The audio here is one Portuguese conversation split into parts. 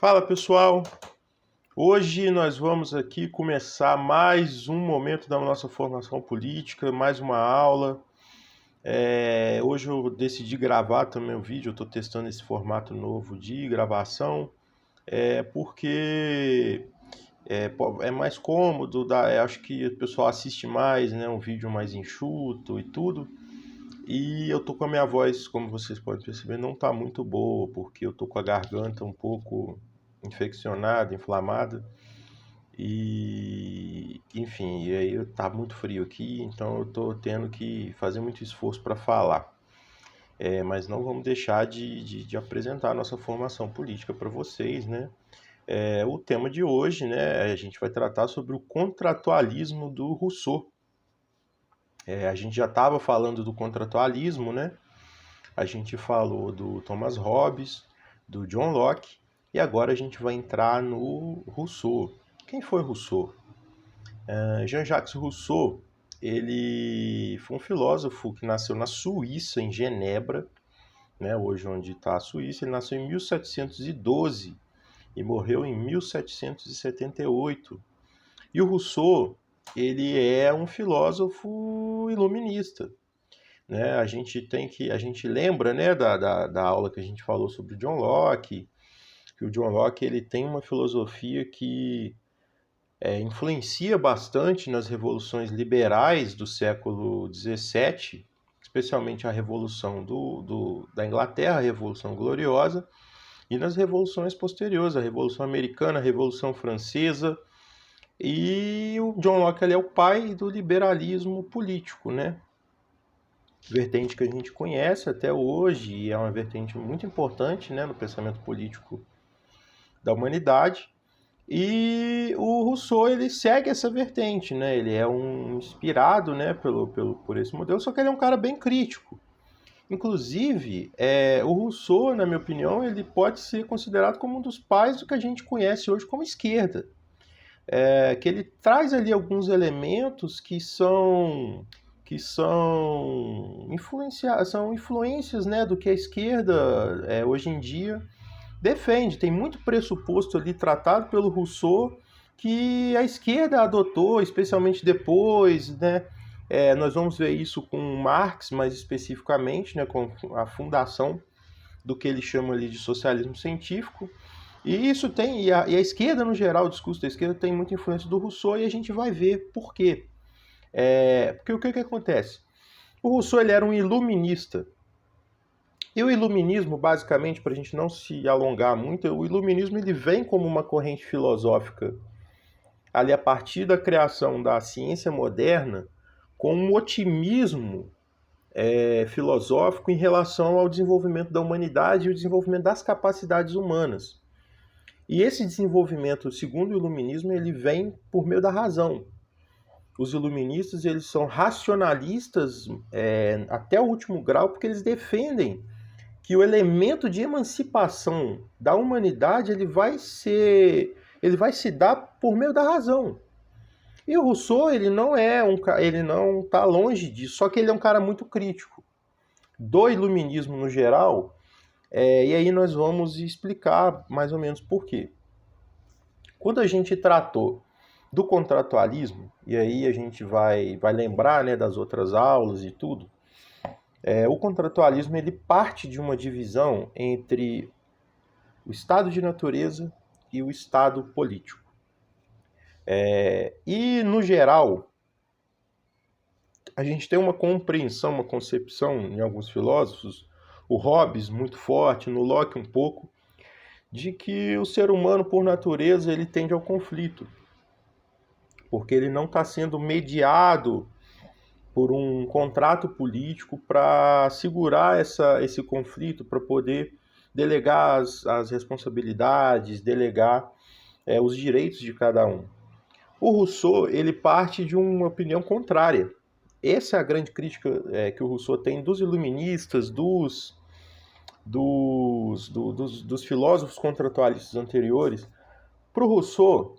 Fala pessoal, hoje nós vamos aqui começar mais um momento da nossa formação política, mais uma aula. Hoje eu decidi gravar também o vídeo, eu estou testando esse formato novo de gravação, porque é mais cômodo, acho que o pessoal assiste mais, né, um vídeo mais enxuto e tudo. E eu tô com a minha voz, como vocês podem perceber, não tá muito boa, porque eu tô com a garganta um pouco infeccionada, inflamada. E, enfim, e aí tá muito frio aqui, então eu tô tendo que fazer muito esforço para falar. Mas não vamos deixar de apresentar a nossa formação política para vocês, né? O tema de hoje, né, a gente vai tratar sobre o contratualismo do Rousseau. A gente já estava falando do contratualismo, né? A gente falou do Thomas Hobbes, do John Locke, e agora a gente vai entrar no Rousseau. Quem foi Rousseau? Jean-Jacques Rousseau, ele foi um filósofo que nasceu na Suíça, em Genebra, né, hoje onde está a Suíça. Ele nasceu em 1712 e morreu em 1778. E o Rousseau, ele é um filósofo iluminista, né? A gente lembra, né, da aula que a gente falou sobre o John Locke, que o John Locke ele tem uma filosofia que influencia bastante nas revoluções liberais do século XVII, especialmente a Revolução da Inglaterra, a Revolução Gloriosa, e nas revoluções posteriores, a Revolução Americana, a Revolução Francesa. E o John Locke ele é o pai do liberalismo político, né? Vertente que a gente conhece até hoje, e é uma vertente muito importante, né, no pensamento político da humanidade. E o Rousseau ele segue essa vertente, né? Ele é um inspirado, né, por esse modelo, só que ele é um cara bem crítico. Inclusive, o Rousseau, na minha opinião, ele pode ser considerado como um dos pais do que a gente conhece hoje como esquerda. Que ele traz ali alguns elementos são influências, né, do que a esquerda hoje em dia defende. Tem muito pressuposto ali tratado pelo Rousseau que a esquerda adotou, especialmente depois, né? Nós vamos ver isso com Marx mais especificamente, né, com a fundação do que ele chama ali de socialismo científico. E isso tem, e a esquerda no geral, o discurso da esquerda tem muita influência do Rousseau, e a gente vai ver por quê. Porque o que acontece? O Rousseau ele era um iluminista. E o iluminismo, basicamente, para a gente não se alongar muito, o iluminismo ele vem como uma corrente filosófica ali a partir da criação da ciência moderna, com um otimismo filosófico em relação ao desenvolvimento da humanidade e o desenvolvimento das capacidades humanas. E esse desenvolvimento, segundo o iluminismo, ele vem por meio da razão. Os iluministas eles são racionalistas até o último grau, porque eles defendem que o elemento de emancipação da humanidade ele vai se dar por meio da razão. E o Rousseau ele não está longe disso, só que ele é um cara muito crítico do iluminismo no geral. E aí nós vamos explicar mais ou menos por quê. Quando a gente tratou do contratualismo, e aí a gente vai lembrar, né, das outras aulas e tudo, o contratualismo ele parte de uma divisão entre o estado de natureza e o estado político. E, no geral, a gente tem uma compreensão, uma concepção em alguns filósofos, o Hobbes muito forte, no Locke um pouco, de que o ser humano, por natureza, ele tende ao conflito, porque ele não está sendo mediado por um contrato político para segurar esse conflito, para poder delegar as responsabilidades, delegar os direitos de cada um. O Rousseau ele parte de uma opinião contrária. Essa é a grande crítica que o Rousseau tem dos iluministas, dos filósofos contratualistas anteriores. Para o Rousseau,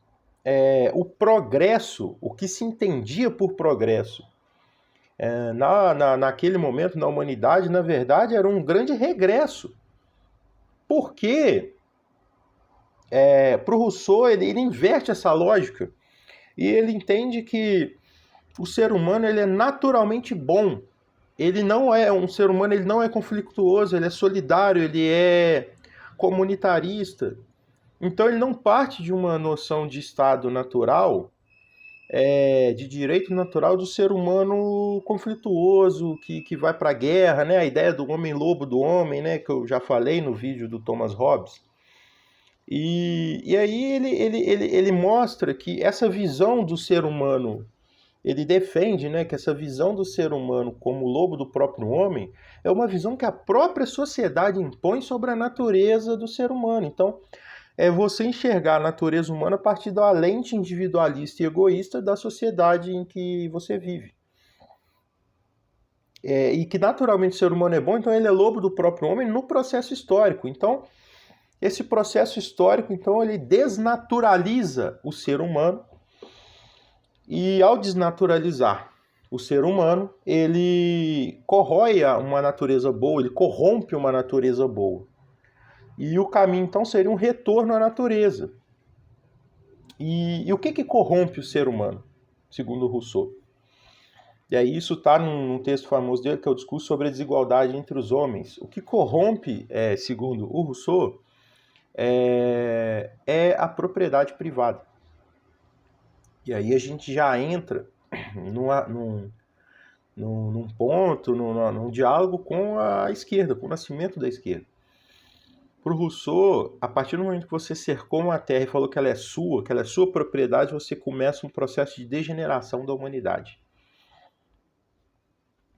o progresso, o que se entendia por progresso, naquele momento, na humanidade, na verdade, era um grande regresso. Porque Para o Rousseau, ele inverte essa lógica e ele entende que o ser humano ele é naturalmente bom. Ele não é um ser humano, ele não é conflituoso, ele é solidário, ele é comunitarista. Então ele não parte de uma noção de estado natural, de direito natural do ser humano conflituoso, que vai para a guerra, né? A ideia do homem-lobo do homem, né? Que eu já falei no vídeo do Thomas Hobbes. E aí ele mostra que essa visão do ser humano, ele defende, né, que essa visão do ser humano como lobo do próprio homem é uma visão que a própria sociedade impõe sobre a natureza do ser humano. Então, é você enxergar a natureza humana a partir da lente individualista e egoísta da sociedade em que você vive. E que naturalmente o ser humano é bom, então ele é lobo do próprio homem no processo histórico. Então, esse processo histórico, então, ele desnaturaliza o ser humano e ao desnaturalizar o ser humano, ele corrói uma natureza boa, ele corrompe uma natureza boa. E o caminho, então, seria um retorno à natureza. E o que corrompe o ser humano, segundo Rousseau? E aí isso está num texto famoso dele, que é o discurso sobre a desigualdade entre os homens. O que corrompe, segundo o Rousseau, é a propriedade privada. E aí a gente já entra num ponto, num diálogo com a esquerda, com o nascimento da esquerda. Para o Rousseau, a partir do momento que você cercou uma terra e falou que ela é sua propriedade, você começa um processo de degeneração da humanidade.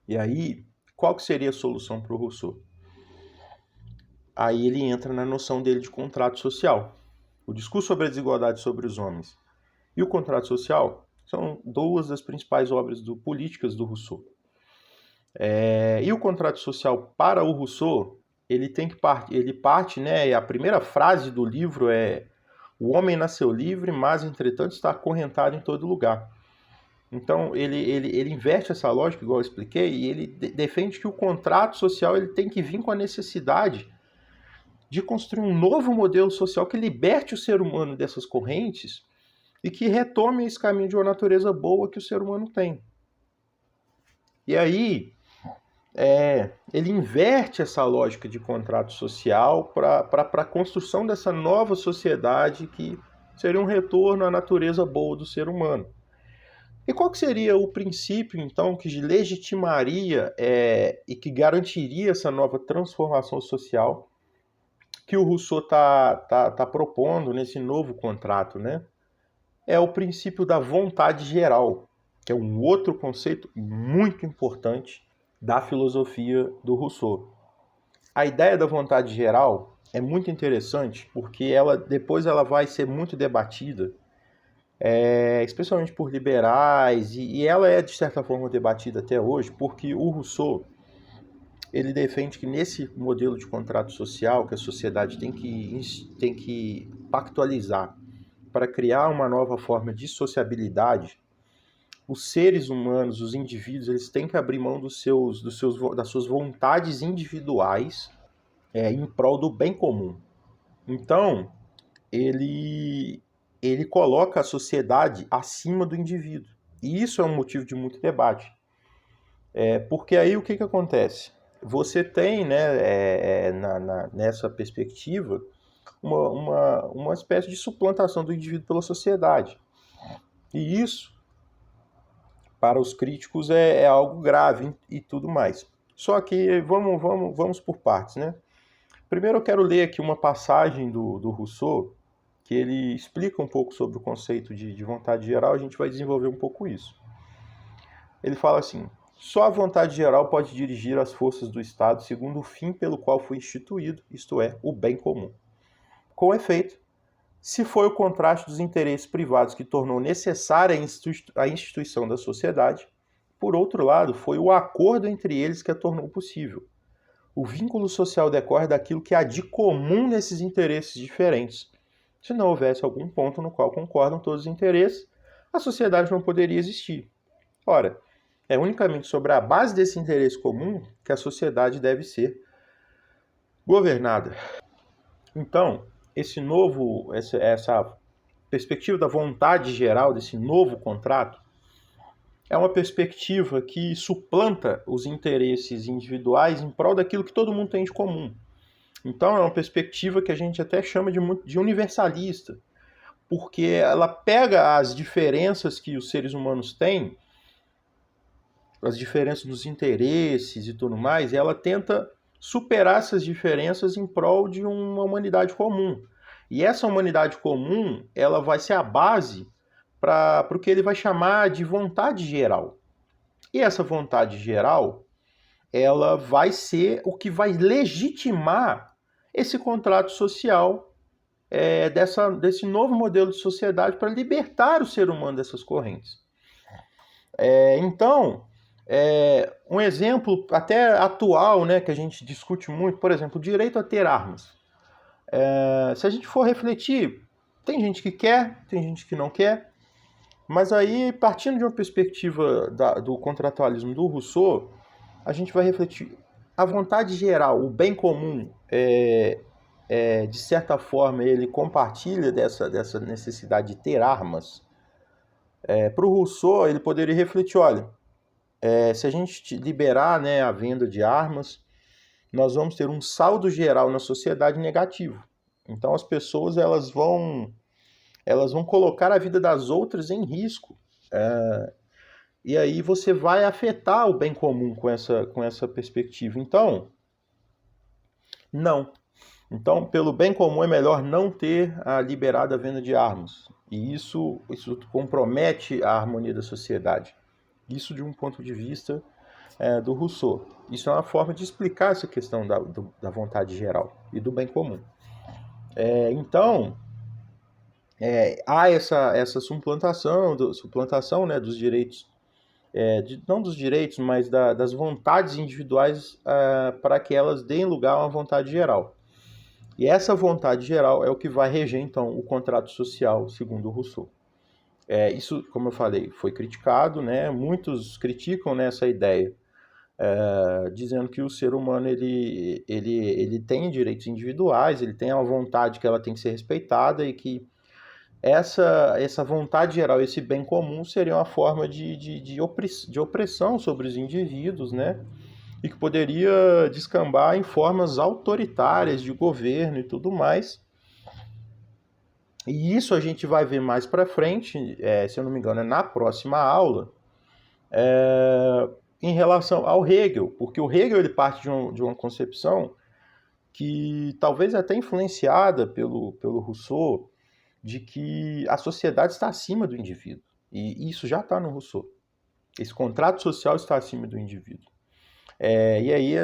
E aí, qual que seria a solução para o Rousseau? Aí ele entra na noção dele de contrato social. O discurso sobre a desigualdade sobre os homens e o contrato social são duas das principais obras políticas do Rousseau. E o contrato social para o Rousseau, ele parte, né? A primeira frase do livro é: o homem nasceu livre, mas entretanto está acorrentado em todo lugar. Então ele inverte essa lógica, igual eu expliquei, e ele defende que o contrato social ele tem que vir com a necessidade de construir um novo modelo social que liberte o ser humano dessas correntes e que retome esse caminho de uma natureza boa que o ser humano tem. E aí ele inverte essa lógica de contrato social para a construção dessa nova sociedade que seria um retorno à natureza boa do ser humano. E qual que seria o princípio, então, que legitimaria e que garantiria essa nova transformação social que o Rousseau tá propondo nesse novo contrato, né? É o princípio da vontade geral, que é um outro conceito muito importante da filosofia do Rousseau. A ideia da vontade geral é muito interessante porque depois ela vai ser muito debatida, especialmente por liberais, e ela é de certa forma debatida até hoje porque o Rousseau ele defende que nesse modelo de contrato social que a sociedade tem que pactualizar para criar uma nova forma de sociabilidade, os seres humanos, os indivíduos, eles têm que abrir mão das suas vontades individuais em prol do bem comum. Então, ele coloca a sociedade acima do indivíduo. E isso é um motivo de muito debate. Porque aí o que acontece? Você tem, né, nessa perspectiva, uma espécie de suplantação do indivíduo pela sociedade. E isso, para os críticos, é algo grave e tudo mais. Só que vamos por partes, né? Primeiro eu quero ler aqui uma passagem do Rousseau, que ele explica um pouco sobre o conceito de vontade geral, a gente vai desenvolver um pouco isso. Ele fala assim: só a vontade geral pode dirigir as forças do Estado segundo o fim pelo qual foi instituído, isto é, o bem comum. Com efeito, se foi o contraste dos interesses privados que tornou necessária a instituição da sociedade, por outro lado, foi o acordo entre eles que a tornou possível. O vínculo social decorre daquilo que há de comum nesses interesses diferentes. Se não houvesse algum ponto no qual concordam todos os interesses, a sociedade não poderia existir. Ora, é unicamente sobre a base desse interesse comum que a sociedade deve ser governada. Então, essa perspectiva da vontade geral desse novo contrato é uma perspectiva que suplanta os interesses individuais em prol daquilo que todo mundo tem de comum. Então é uma perspectiva que a gente até chama de universalista, porque ela pega as diferenças que os seres humanos têm, as diferenças dos interesses e tudo mais, e ela tenta superar essas diferenças em prol de uma humanidade comum. E essa humanidade comum, ela vai ser a base para o que ele vai chamar de vontade geral. E essa vontade geral, ela vai ser o que vai legitimar esse contrato social, desse novo modelo de sociedade para libertar o ser humano dessas correntes. Então, um exemplo até atual, né, que a gente discute muito, por exemplo, o direito a ter armas. Se a gente for refletir, tem gente que quer, tem gente que não quer, mas aí, partindo de uma perspectiva do contratualismo do Rousseau, a gente vai refletir a vontade geral, o bem comum, de certa forma, ele compartilha dessa necessidade de ter armas. Para o Rousseau, ele poderia refletir, olha, se a gente liberar, né, a venda de armas, nós vamos ter um saldo geral na sociedade negativo. Então as pessoas elas vão colocar a vida das outras em risco. E aí você vai afetar o bem comum com essa perspectiva. Então, não. Então, pelo bem comum é melhor não ter a liberada venda de armas. E isso compromete a harmonia da sociedade. Isso de um ponto de vista do Rousseau. Isso é uma forma de explicar essa questão da vontade geral e do bem comum. Então, há essa suplantação, né, dos direitos, não dos direitos, mas das vontades individuais para que elas deem lugar a uma vontade geral. E essa vontade geral é o que vai reger, então, o contrato social, segundo o Rousseau. Isso, como eu falei, foi criticado, né? Muitos criticam, né, essa ideia, dizendo que o ser humano ele tem direitos individuais, ele tem uma vontade que ela tem que ser respeitada e que essa vontade geral, esse bem comum, seria uma forma de opressão sobre os indivíduos, né? E que poderia descambar em formas autoritárias de governo e tudo mais. E isso a gente vai ver mais para frente, se eu não me engano, na próxima aula, em relação ao Hegel, porque o Hegel ele parte de uma concepção que talvez até influenciada pelo Rousseau, de que a sociedade está acima do indivíduo. E isso já está no Rousseau. Esse contrato social está acima do indivíduo. E aí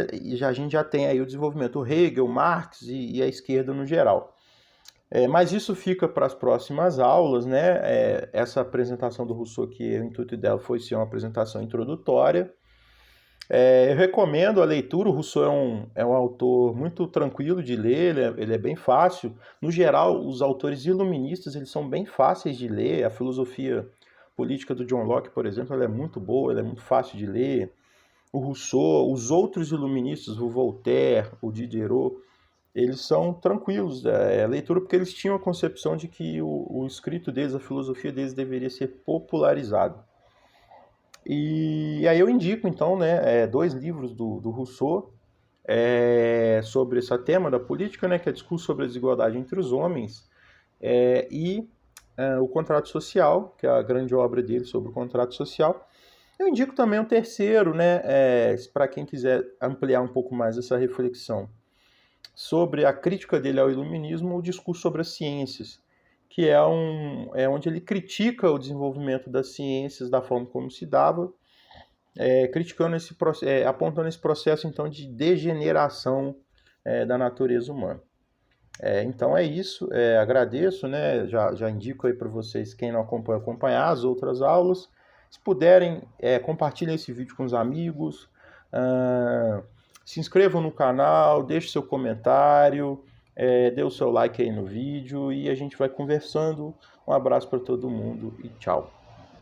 a gente já tem aí o desenvolvimento, o Hegel, Marx e a esquerda no geral. Mas isso fica para as próximas aulas, né? Essa apresentação do Rousseau, que o intuito dela foi ser uma apresentação introdutória. Eu recomendo a leitura. O Rousseau é um autor muito tranquilo de ler, ele é bem fácil. No geral, os autores iluministas eles são bem fáceis de ler. A filosofia política do John Locke, por exemplo, ela é muito boa, ela é muito fácil de ler. O Rousseau, os outros iluministas, o Voltaire, o Diderot, eles são tranquilos a leitura, porque eles tinham a concepção de que o escrito deles, a filosofia deles deveria ser popularizado. E aí eu indico, então, né, 2 livros do Rousseau sobre esse tema da política, né, que é Discurso sobre a Desigualdade entre os Homens, e o Contrato Social, que é a grande obra dele sobre o contrato social. Eu indico também um terceiro, né, para quem quiser ampliar um pouco mais essa reflexão sobre a crítica dele ao iluminismo, o Discurso sobre as Ciências, que é onde ele critica o desenvolvimento das ciências da forma como se dava, criticando apontando esse processo então de degeneração da natureza humana. Então é isso, agradeço, né, já indico aí para vocês, quem não acompanhar as outras aulas. Se puderem, compartilhem esse vídeo com os amigos, se inscrevam no canal, deixe seu comentário, dê o seu like aí no vídeo e a gente vai conversando. Um abraço para todo mundo e tchau.